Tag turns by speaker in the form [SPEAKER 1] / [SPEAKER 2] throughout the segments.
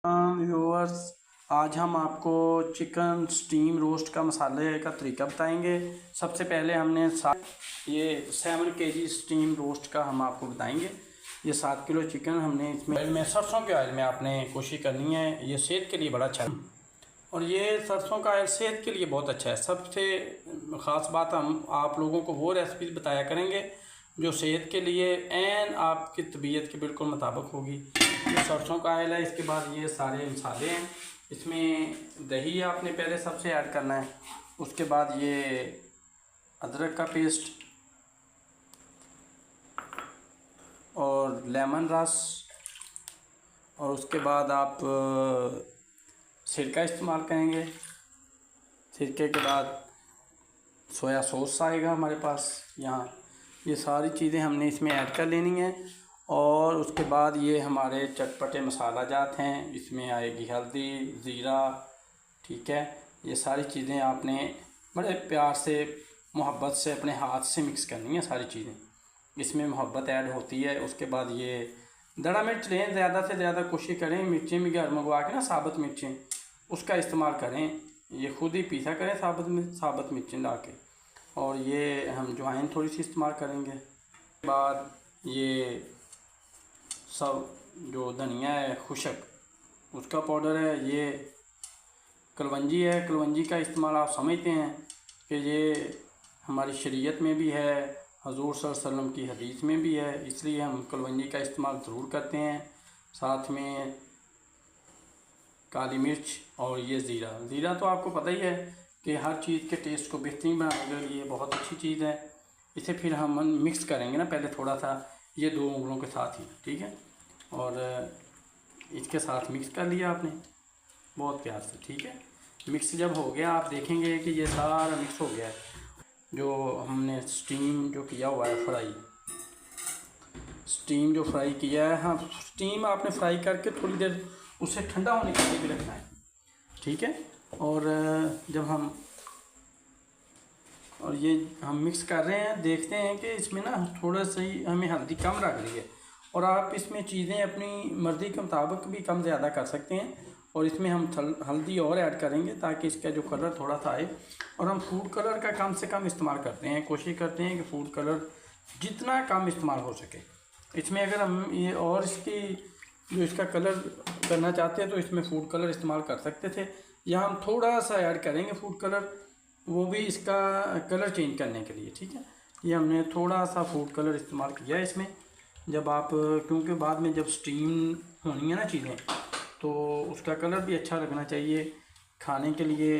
[SPEAKER 1] Viewers, आज हम आपको चिकन स्टीम रोस्ट का मसाले का तरीका बताएंगे। सबसे पहले हमने ये 7 kg स्टीम रोस्ट का हम आपको बताएंगे। ये 7 किलो चिकन हमने इसमें ऑयल में, सरसों के ऑयल में आपने कोशिश करनी है। ये सेहत के लिए बड़ा अच्छा है और ये सरसों का ऑयल सेहत के लिए बहुत अच्छा है। सबसे ख़ास बात हम आप लोगों को वो रेसिपी बताया करेंगे जो सेहत के लिए एन आपकी तबीयत के बिल्कुल मुताबिक होगी। ये सरसों का ऑयल है। इसके बाद ये सारे मसाले हैं। इसमें दही आपने पहले सबसे ऐड करना है। उसके बाद ये अदरक का पेस्ट और लेमन रस, और उसके बाद आप सिरका इस्तेमाल करेंगे। सिरके के बाद सोया सॉस आएगा हमारे पास यहाँ। ये सारी चीज़ें हमने इसमें ऐड कर लेनी है। और उसके बाद ये हमारे चटपटे मसाला जात हैं। इसमें आएगी हल्दी, ज़ीरा, ठीक है। ये सारी चीज़ें आपने बड़े प्यार से, मोहब्बत से अपने हाथ से मिक्स करनी है। सारी चीज़ें इसमें मोहब्बत ऐड होती है। उसके बाद ये दड़ा मिर्च लें, ज़्यादा से ज़्यादा कोशिश करें मिर्चें भी घर मंगवा के ना, साबुत मिर्चें उसका इस्तेमाल करें। ये खुद ही पीसा करें साबुत मिर्चें ला के। और ये हम अजवाइन थोड़ी सी इस्तेमाल करेंगे। बाद ये सब जो धनिया है खुशक, उसका पाउडर है। ये कलवंजी है। कलवंजी का इस्तेमाल आप समझते हैं कि ये हमारी शरीयत में भी है, हजूर सल्लल्लाहु अलैहि वसल्लम की हदीस में भी है, इसलिए हम कलवंजी का इस्तेमाल ज़रूर करते हैं। साथ में काली मिर्च और ये ज़ीरा तो आपको पता ही है कि हर चीज़ के टेस्ट को बेहतरीन बनाने के लिए बहुत अच्छी चीज़ है। इसे फिर हम मिक्स करेंगे ना, पहले थोड़ा सा ये 2 उंगलों के साथ ही, ठीक है। और इसके साथ मिक्स कर लिया आपने बहुत प्यार से, ठीक है। मिक्स जब हो गया, आप देखेंगे कि ये सारा मिक्स हो गया है। जो हमने स्टीम जो किया हुआ है, स्टीम जो फ्राई किया है, हाँ, स्टीम आपने फ्राई करके थोड़ी देर उसे ठंडा होने के लिए भी रखना है, ठीक है। और जब ये हम मिक्स कर रहे हैं, देखते हैं कि इसमें ना थोड़ा सा ही हमें हल्दी कम रख ली है। और आप इसमें चीज़ें अपनी मर्ज़ी के मुताबिक भी कम ज़्यादा कर सकते हैं। और इसमें हम हल्दी और ऐड करेंगे ताकि इसका जो कलर थोड़ा सा आए। और हम फूड कलर का कम से कम इस्तेमाल करते हैं, कोशिश करते हैं कि फूड कलर जितना कम इस्तेमाल हो सके इसमें। अगर हम ये और इसकी जो इसका कलर करना चाहते हैं तो इसमें फूड कलर इस्तेमाल कर सकते थे। यहाँ हम थोड़ा सा ऐड करेंगे फूड कलर, वो भी इसका कलर चेंज करने के लिए, ठीक है। ये हमने थोड़ा सा फूड कलर इस्तेमाल किया है इसमें। जब आप, क्योंकि बाद में जब स्टीम होनी है ना चीज़ें, तो उसका कलर भी अच्छा लगना चाहिए। खाने के लिए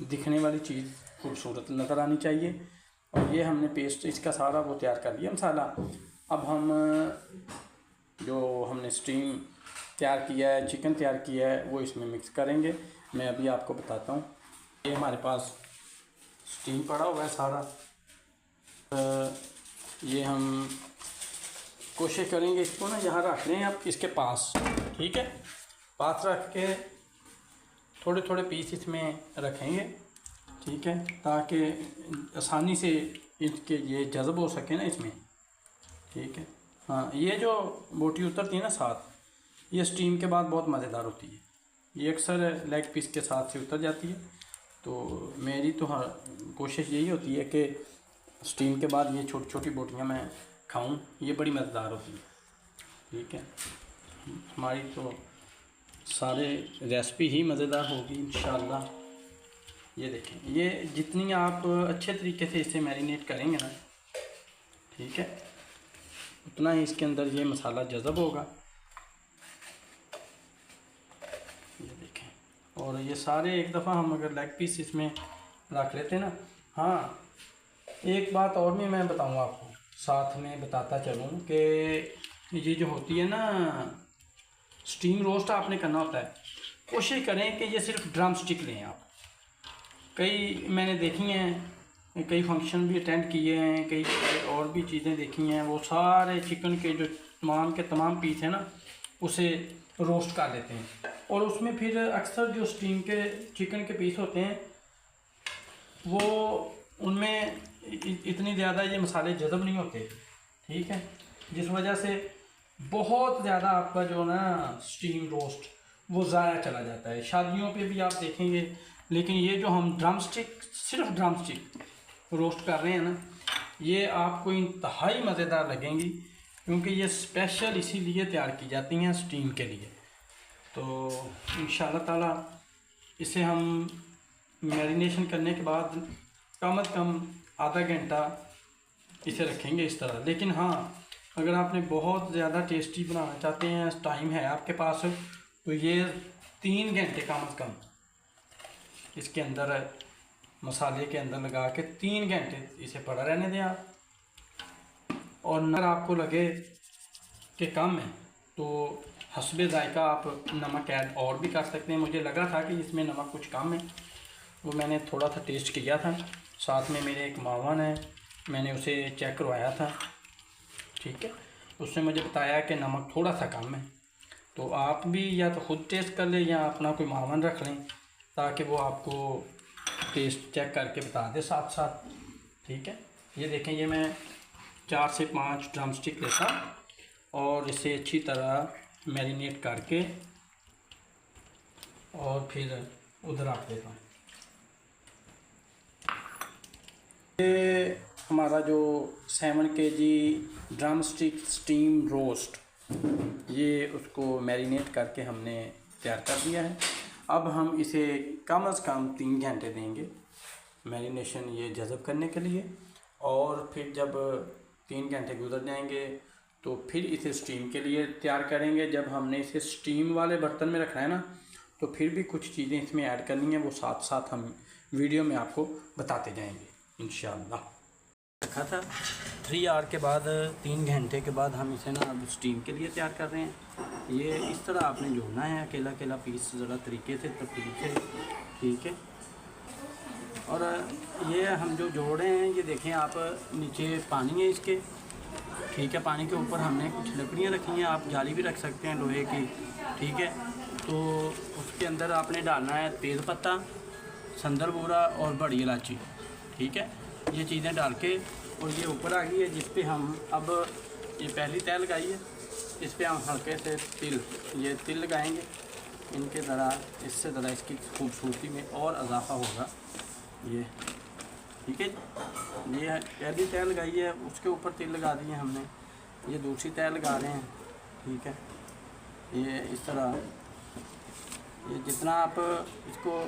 [SPEAKER 1] दिखने वाली चीज़ खूबसूरत नज़र आनी चाहिए। और ये हमने पेस्ट इसका सारा वो तैयार कर लिया मसाला। अब हम जो हमने स्टीम तैयार किया है, चिकन तैयार किया है, वो इसमें मिक्स करेंगे। मैं अभी आपको बताता हूँ। ये हमारे पास स्टीम पड़ा हुआ है सारा। ये हम कोशिश करेंगे इसको ना यहाँ रख लें आप इसके पास, ठीक है। पास रख के थोड़े थोड़े पीस इसमें रखेंगे, ठीक है, ताकि आसानी से इसके ये जज़ब हो सके ना इसमें, ठीक है। हाँ, ये जो बोटी उतरती है ना साथ, ये स्टीम के बाद बहुत मज़ेदार होती है। ये अक्सर लेग पीस के साथ से उतर जाती है। तो मेरी तो हाँ कोशिश यही होती है कि स्टीम के बाद ये छोटी छोटी बोटियाँ मैं खाऊं। ये बड़ी मज़ेदार होती है, ठीक है। हमारी तो सारे रेसिपी ही मज़ेदार होगी इंशाल्लाह। ये देखें, ये जितनी आप अच्छे तरीके से इसे मैरिनेट करेंगे ना, ठीक है, उतना ही इसके अंदर ये मसाला जज़ब होगा। ये देखें। और ये सारे एक दफ़ा हम अगर लेग पीस इसमें रख लेते ना। हाँ, एक बात और भी मैं बताऊँ आपको, साथ में बताता चलूँ कि ये जो होती है ना स्टीम रोस्ट आपने करना होता है, कोशिश करें कि ये सिर्फ ड्रम स्टिक लें आप। कई मैंने देखी हैं, कई फंक्शन भी अटेंड किए हैं, कई और भी चीज़ें देखी हैं, वो सारे चिकन के जो तमाम के तमाम पीस हैं ना, उसे रोस्ट कर लेते हैं। और उसमें फिर अक्सर जो स्टीम के चिकन के पीस होते हैं, वो उनमें इतनी ज़्यादा ये मसाले जज़ब नहीं होते, ठीक है। जिस वजह से बहुत ज़्यादा आपका जो ना स्टीम रोस्ट वो ज़ाया चला जाता है। शादियों पे भी आप देखेंगे, लेकिन ये जो हम ड्रम स्टिक, सिर्फ ड्रम स्टिक रोस्ट कर रहे हैं ना, ये आपको इंतहाई मज़ेदार लगेंगी, क्योंकि ये स्पेशल इसीलिए तैयार की जाती हैं स्टीम के लिए। तो इंशाल्लाह ताला इसे हम मैरिनेशन करने के बाद कम अज़ कम आधा घंटा इसे रखेंगे इस तरह। लेकिन हाँ, अगर आपने बहुत ज़्यादा टेस्टी बनाना चाहते हैं, टाइम है आपके पास, तो ये 3 घंटे कम अज़ कम इसके अंदर मसाले के अंदर लगा के 3 घंटे इसे पड़ा रहने दें आप। और अगर आपको लगे कि कम है तो हस्बे ज़ायका आप नमक ऐड और भी कर सकते हैं। मुझे लगा था कि इसमें नमक कुछ कम है, वो मैंने थोड़ा सा टेस्ट किया था। साथ में मेरे एक मावन है, मैंने उसे चेक करवाया था, ठीक है। उसने मुझे बताया कि नमक थोड़ा सा कम है। तो आप भी या तो ख़ुद टेस्ट कर लें या अपना कोई मावन रख लें, ताकि वो आपको टेस्ट चेक करके बता दे साथ साथ, ठीक है। ये देखें, ये मैं 4 से 5 ड्रम स्टिक लेता और इसे अच्छी तरह मैरिनेट करके और फिर उधर रख देता हूँ। ये हमारा जो 7 kg drum stick steam roast, ये उसको मैरिनेट करके हमने तैयार कर दिया है। अब हम इसे कम से कम 3 घंटे देंगे मैरिनेशन ये जज़ब करने के लिए। और फिर जब 3 घंटे गुजर जाएंगे तो फिर इसे स्टीम के लिए तैयार करेंगे। जब हमने इसे स्टीम वाले बर्तन में रखना है ना, तो फिर भी कुछ चीज़ें इसमें ऐड करनी है, वो साथ साथ हम वीडियो में आपको बताते जाएंगे इंशाअल्लाह। रखा था 3 आवर के बाद, 3 घंटे के बाद हम इसे ना अब स्टीम के लिए तैयार कर रहे हैं। ये इस तरह आपने जोड़ना है, अकेला अकेला पीस ज़रा तरीके से, तरतीब से, ठीक है। और ये हम जो जोड़ रहे हैं, ये देखें आप, नीचे पानी है इसके, ठीक है। पानी के ऊपर हमने कुछ लकड़ियाँ रखी हैं, आप जाली भी रख सकते हैं लोहे की, ठीक है। तो उसके अंदर आपने डालना है तेज़पत्ता, संदल बूरा और बड़ी इलायची, ठीक है। ये चीज़ें डाल के, और ये ऊपर आ गई है जिस पे हम अब ये पहली तय लगाई है, इस पे हम हल्के से तिल लगाएंगे इनके ज़रा, इससे ज़रा इसकी खूबसूरती में और इजाफा होगा ये, ठीक है। ये पहली तय लगाई है, उसके ऊपर तिल लगा दिए हमने, ये दूसरी तय लगा रहे हैं, ठीक है। ये इस तरह, ये जितना आप इसको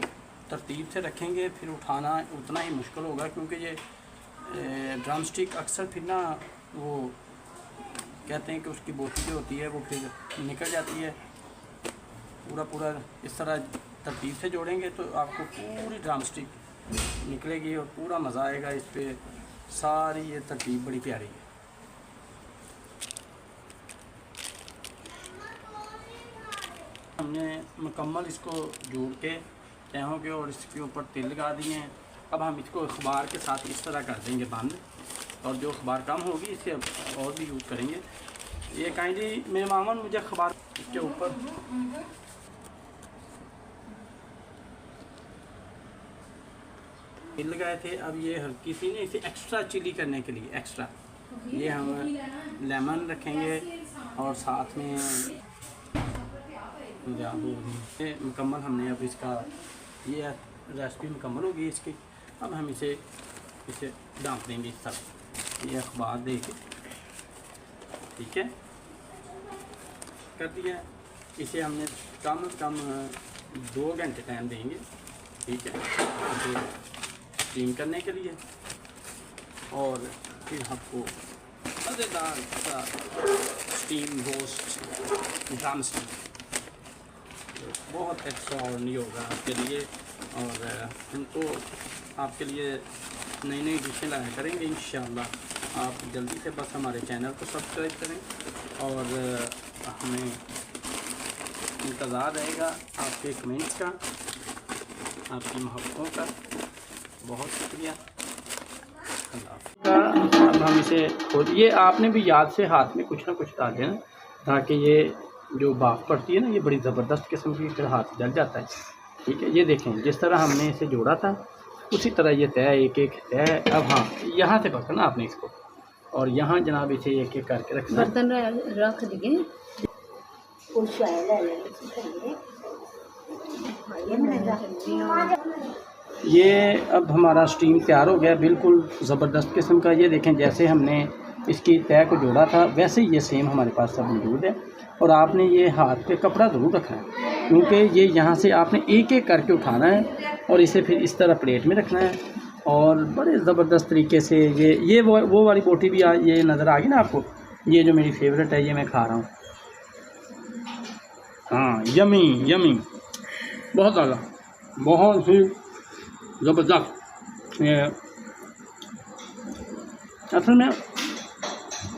[SPEAKER 1] तरतीब से रखेंगे फिर उठाना उतना ही मुश्किल होगा, क्योंकि ये ड्रम स्टिक अक्सर फिर ना वो कहते हैं कि उसकी बोटी जो होती है वो फिर निकल जाती है। पूरा इस तरह तरतीब से जोड़ेंगे तो आपको पूरी ड्रम स्टिक निकलेगी और पूरा मज़ा आएगा इस पर। सारी ये तरतीब बड़ी प्यारी है। हमने मुकम्मल इसको जोड़ के तहों के और इसके ऊपर तिल लगा दिए हैं। अब हम इसको अखबार के साथ इस तरह कर देंगे बंद, और जो अखबार कम होगी इसे और भी यूज़ करेंगे। ये काइंडली मेरे मामन मुझे अखबार के ऊपर तिल लगाए थे। अब ये हल्की सी ना इसे एक्स्ट्रा चिली करने के लिए एक्स्ट्रा ये हम लेमन रखेंगे, और साथ में ये मुकम्मल हमने अब इसका ये रेसिपी मुकम्मल होगी इसकी। अब हम इसे डांप देंगे इस तरह, ये अखबार दे के, ठीक है, कर दिया। इसे हमने कम से कम 2 घंटे टाइम देंगे, ठीक है, इसे स्टीम करने के लिए। और फिर आपको मज़ेदार स्टीम रोस्ट ड्रम स्टिक बहुत एक्स्ट्राऑर्डिनरी होगा आपके लिए। और हम तो आपके लिए नई नई डिशें लाया करेंगे इंशाअल्लाह। आप जल्दी से बस हमारे चैनल को सब्सक्राइब करें, और हमें इंतज़ार रहेगा आपके कमेंट्स का, आपकी मोहब्बतों का। बहुत शुक्रिया। अब हम इसे खोलिए, आपने भी याद से हाथ में कुछ ना कुछ डाल देना, ताकि ये जो भाप पड़ती है ना, ये बड़ी ज़बरदस्त किस्म की, फिर हाथ जल जाता है, ठीक है। ये देखें जिस तरह हमने इसे जोड़ा था उसी तरह ये तय एक एक तय। अब हाँ, यहाँ से पकड़ना आपने इसको, और यहाँ जनाब इसे एक एक करके रखना, बर्तन रख दिए। ये अब हमारा स्टीम तैयार हो गया, बिल्कुल ज़बरदस्त किस्म का। ये देखें, जैसे हमने इसकी तय को जोड़ा था वैसे ये सेम हमारे पास सब मौजूद है। और आपने ये हाथ पे कपड़ा ज़रूर रखना है, क्योंकि ये यहाँ से आपने एक एक करके उठाना है और इसे फिर इस तरह प्लेट में रखना है। और बड़े ज़बरदस्त तरीके से ये वो वाली बोटी भी ये नज़र आ गई ना आपको। ये जो मेरी फेवरेट है, ये मैं खा रहा हूँ। हाँ, यमी यमी, बहुत ज़्यादा, बहुत ही ज़बरदस्त। ये असल में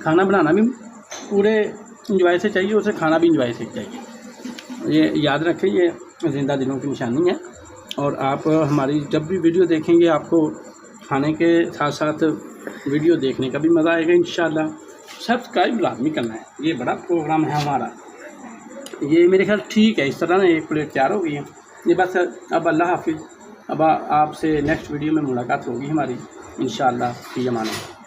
[SPEAKER 1] खाना बनाना भी पूरे इंजॉय से चाहिए, उसे खाना भी इंजॉय से चाहिए। ये याद रखें, ये ज़िंदा दिलों की निशानी है। और आप हमारी जब भी वीडियो देखेंगे आपको खाने के साथ साथ वीडियो देखने का भी मज़ा आएगा इंशाल्लाह। सब्सक्राइब लाजमी करना है, ये बड़ा प्रोग्राम है हमारा। ये मेरे ख्याल ठीक है, इस तरह ना एक प्लेट तैयार हो गई है। ये बस अब अल्लाह हाफिज़। अब आपसे नेक्स्ट वीडियो में मुलाकात होगी हमारी इंशाल्लाह। फी अमान अल्लाह।